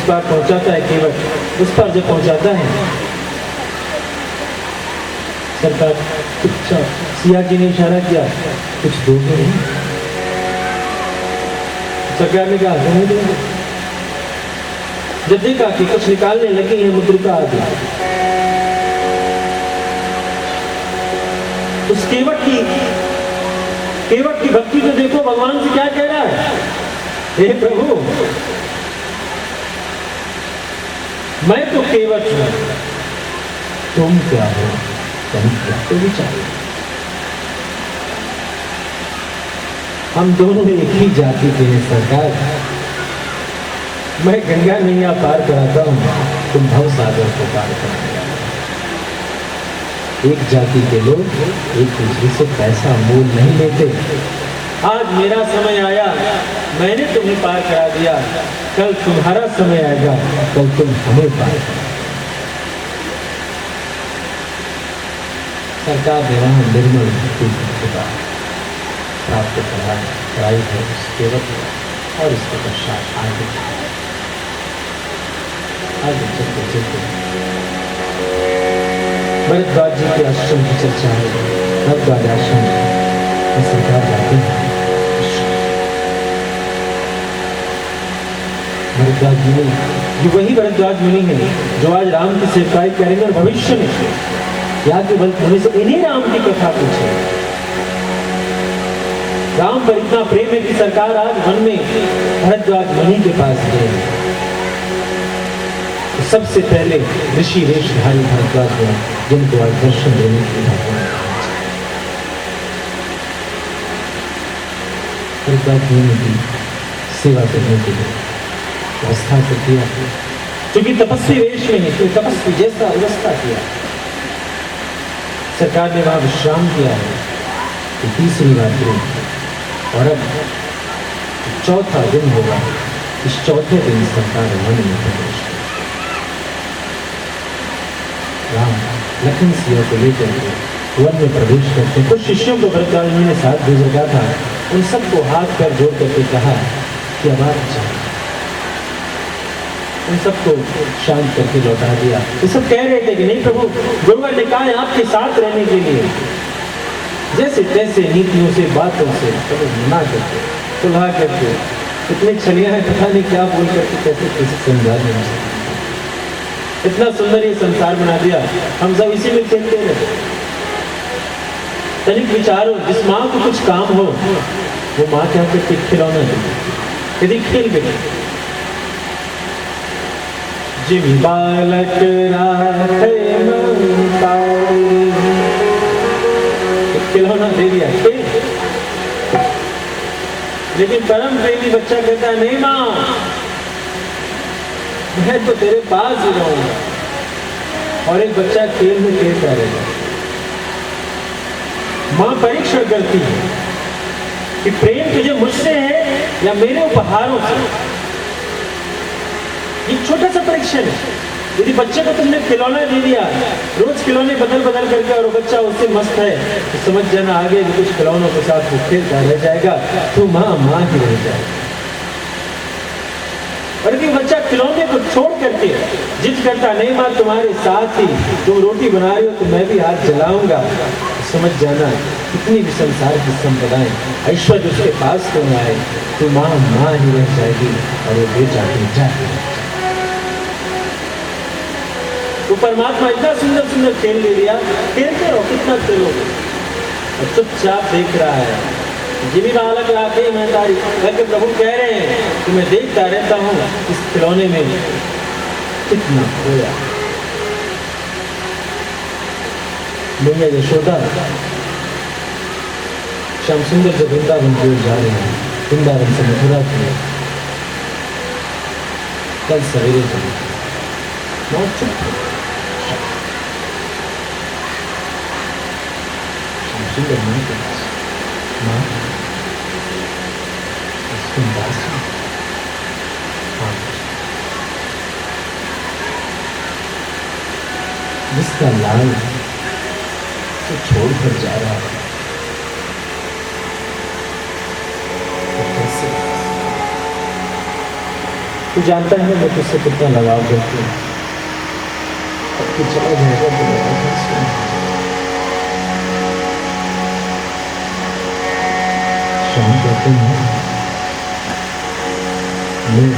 पार पहुंचाता है, केवट उस पार जब पहुंचाता है, सरकार चुपचाप, सिया जी ने इशारा किया, कुछ दोगे नहीं? सरकार ने कहा नहीं देंगे। जब देखा कि कुछ निकालने लगे हैं, मुद्रिका आ गई। उस केवट की भक्ति को देखो, भगवान से क्या कह रहा है, हे प्रभु मैं तो केवट हूं, तुम क्या हो, तुम क्या तो विचार। हम दोनों एक ही जाति के हैं सरकार। मैं गंगा नैया पार कराता हूं, तुम भव सागर को पार कराने वाले। एक जाति के लोग एक दूसरे से पैसा मोल नहीं लेते। आज मेरा समय आया, मैंने तुम्हें पार करा दिया, कल तुम्हारा समय आएगा, कल तुम हमें पार करा। सरकार ने वहां निर्मल भक्ति प्राप्त कराई है उस केवट और इसके पश्चात आगे चलते चलते भरद्वाज जी के आश्रम की चर्चा है। भरद्वाज आश्रम में सरकार जाते हैं। भरद्वाज जी ये वही भरद्वाज मुनि है जो आज राम की सेवकाई करेंगे और भविष्य में याज्ञवल्क्य के मुनि से इन्हीं राम की कथा पूछे। राम पर इतना प्रेम है कि सरकार आज वन में भरद्वाज मुनि के पास गए। तो सबसे पहले ऋषि वेशधारी भरद्वाज हुए जिनको आज दर्शन देने के लिए भरद्वाज मुनि की सेवा करने के लिए व्यवस्था से किया, क्योंकि तपस्वी वेश में है, तपस्वी जैसा व्यवस्था किया। सरकार ने वहां विश्राम किया है कि तीसरी रात्रि और अब चौथा दिन होगा। इस चौथे दिन सरकार वन में प्रवेश किया। राम लखन सिंह को लेकर के वन में प्रवेश करते हैं। कुछ शिष्यों को भरद्वाज जी ने साथ भेज रखा था, उन सबको हाथ पैर जोड़ करके कहा कि अब आप जाओ। उन सबको शांत करके लौटा दिया। ये सब कह रहे थे कि नहीं प्रभु, गुरुवर ने कहा है आपके साथ रहने के लिए, जैसे तैसे नीतियों से बातों से सब मना करके सुलह करके इतने छलियां हैं, पता नहीं क्या बोल करके कैसे कैसे समझा देना। इतना सुंदर ये संसार बना दिया, हम सब इसी में खेलते रहे। तनिक विचारो, जिस माँ को कुछ काम हो वो माँ क्या करके खिलौना देती, यदि खेल गई। जिम बालक राखे खिलौना दे दिया, खेल। लेकिन परम प्रेमी बच्चा कहता है नहीं माँ, मैं तो तेरे पास ही रहूंगा। और एक बच्चा खेल में खेलता रहेगा। मां परीक्षण करती है कि प्रेम तुझे मुझसे है या मेरे उपहारों से। एक छोटा सा परीक्षण है। यदि बच्चे को तुमने खिलौना दे दिया, रोज खिलौने बदल बदल करके, और वो बच्चा उससे मस्त है, तो समझ जाना आगे भी कुछ खिलौनों के साथ वो खेलता रह जाएगा, तो माँ ही रह जाएगा। और यदि बच्चा खिलौने को छोड़ करके जिद करता नहीं माँ तुम्हारे साथ ही, तुम रोटी बना रही हो तो मैं भी हाथ जलाऊंगा, तो समझ जाना कितनी भी संसार की संपदाएं ऐश्वर्य उसके पास क्यों आए, तो माँ ही रह जाएगी और वो बेटा जाएगी। तो परमात्मा इतना सुंदर सुंदर खेल ले लिया, खेलते रहो, कितना खेलोगे। और चुपचाप देख रहा है। जिमी बालक राखे मैं तारी, करके प्रभु कह रहे हैं कि मैं देखता रहता हूँ इस खिलौने में कितना खोया। मैया यशोदा श्याम सुंदर जब वृंदावन की ओर जा रहे हैं, वृंदावन से मथुरा की कल सवेरे चले, बहुत चुप सुंदर मन के पास माँ जिसका लाल तो छोड़कर जा रहा है, तो कैसे तू जानता है ना मैं तुझसे कितना लगाव करती हूँ, अब तू चला जाएगा तो मैं कैसे? शाम कहते हैं मैं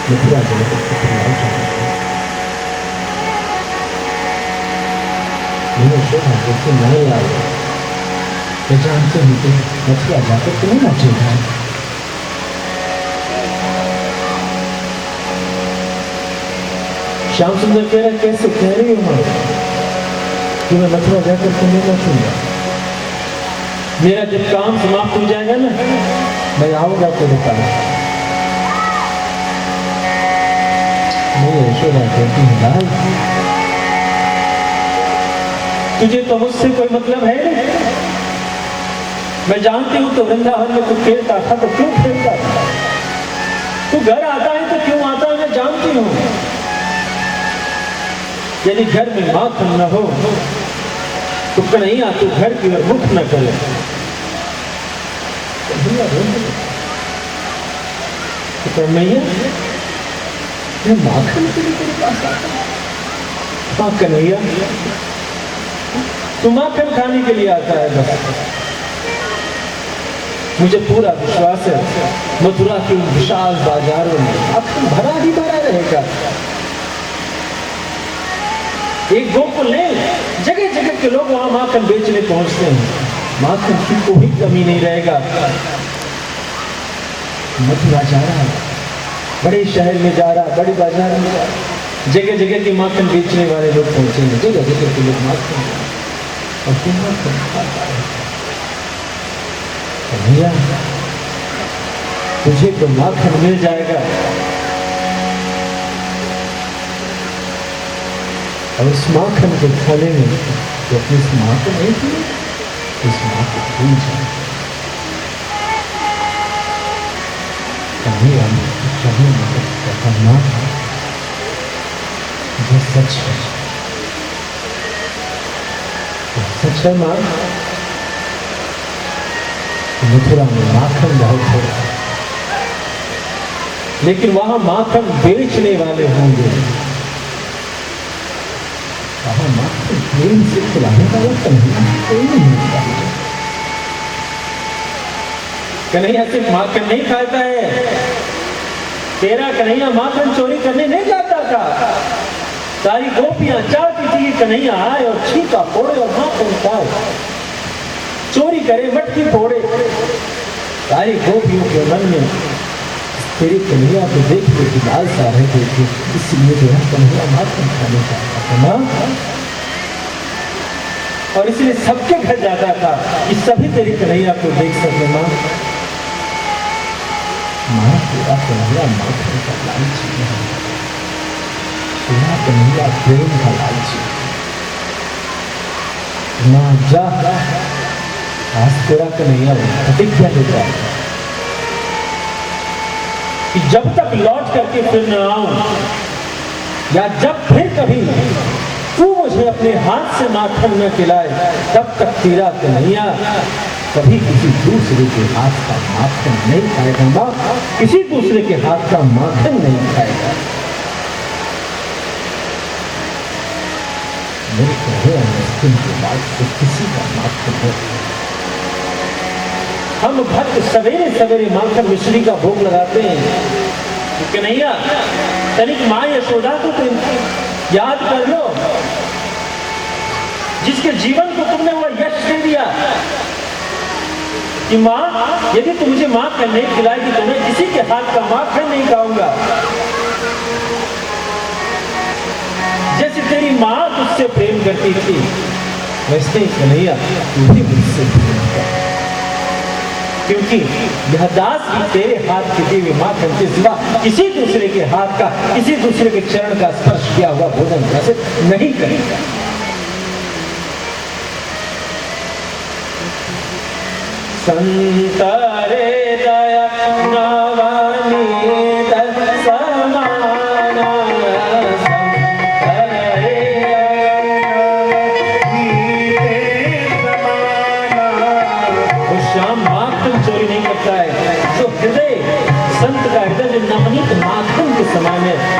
मथुरा जाकर के प्रयाग चाहता हूँ। मैंने सोचा जैसे नहीं आया, मैं जानते हूँ कि मथुरा जाकर तो नहीं नाचेगा। श्याम सुंदर कह रहा कैसे कह रही हूँ कि मैं मथुरा जाकर के नहीं नाचूंगा। मेरा जब काम समाप्त हो जाएगा ना, मैं आऊंगा तेरे पास। मैं यशोदा कहती हूँ लाल, तुझे तो मुझसे कोई मतलब है नहीं। मैं जानती हूँ तो वृंदावन में तू खेलता था तो क्यों खेलता था, तू घर आता है तो क्यों आता है, मैं जानती हूँ। यदि घर में माखन न हो तो कन्हैया तू घर की ओर मुख न करे। कन्हैया मैं माखन के लिए तेरे पास आता हूँ। हाँ कन्हैया तू माखन खाने के लिए आता है बस। मुझे पूरा विश्वास है मथुरा के उन विशाल बाजारों में माखन भरा ही भरा रहेगा। एक गोकुल नहीं, जगह जगह के लोग वहां माखन बेचने पहुंचते हैं, माखन की कोई कमी नहीं रहेगा। मथुरा जा रहा है, बड़े शहर में जा रहा, बड़े बाजार में जा रहा, जगह जगह के माखन बेचने वाले लोग पहुंचेंगे, जगह जगह के लोग माखन और तुम माखन खाता है। भैया तुझे तो माखन मिल जाएगा और उस माखन को खाने में तो अपनी इस माँ को नहीं थी, इस माँ को भूल जाए। कहीं हम कहीं माँ जो सच है, सच है माँ। मथुरा में माखन बहुत है, लेकिन वहां माखन बेचने वाले होंगे, वहां माखन प्रेम से खिलाने वाला कोई नहीं होता। कन्हैया सिर्फ माखन नहीं खाता है, तेरा कन्हैया माखन चोरी करने नहीं जाता था। सारी गोपियां चाहती थी कि कन्हैया आए और छीका फोड़े और माखन खाए, चोरी करे मटकी फोड़े। सारी गोपियों के मन में तेरी कन्हैया को देख के लालसा रहती थी, इसलिए जो है कन्हैया माखन खाने जाता था ना, और इसलिए सबके घर जाता था कि सभी तेरी कन्हैया को देख सके। माँ माँ तेरा कन्हैया माखन का लालची नहीं, तेरा कन्हैया प्रेम का लालची। माँ जा, आज तेरा कन्हैया प्रतिज्ञा देता है कि जब तक लौट करके फिर न आऊं, या जब फिर कभी तू मुझे अपने हाथ से माखन न खिलाए, तब तक तेरा कन्हैया कभी किसी दूसरे के हाथ का माखन नहीं खाएगा। माँ किसी दूसरे के हाथ का माखन नहीं खाएगा। मेरे कन्हैया के बाद से किसी का माखन नहीं। हम भक्त सवेरे सवेरे माखन मिश्री का भोग लगाते हैं। कन्हैया तनिक माँ यशोदा को तुम याद कर लो, जिसके जीवन को तुमने वो यश दे दिया कि माँ यदि तुम मुझे माखन नहीं खिलाएगी तो मैं किसी के हाथ का माखन नहीं खाऊंगा। जैसे तेरी माँ तुझसे प्रेम करती थी, वैसे ही कन्हैया तू भी मुझसे प्रेम कर, क्योंकि यह दास भी तेरे हाथ के दिए माखन के सिवा किसी दूसरे के हाथ का, किसी दूसरे के चरण का स्पर्श किया हुआ भोजन ग्रसित नहीं करेगा। संतरे दया नवानी समाना, चोरी नहीं करता है, जो हृदय संत का हृदय जो नवनीत माखन के समय में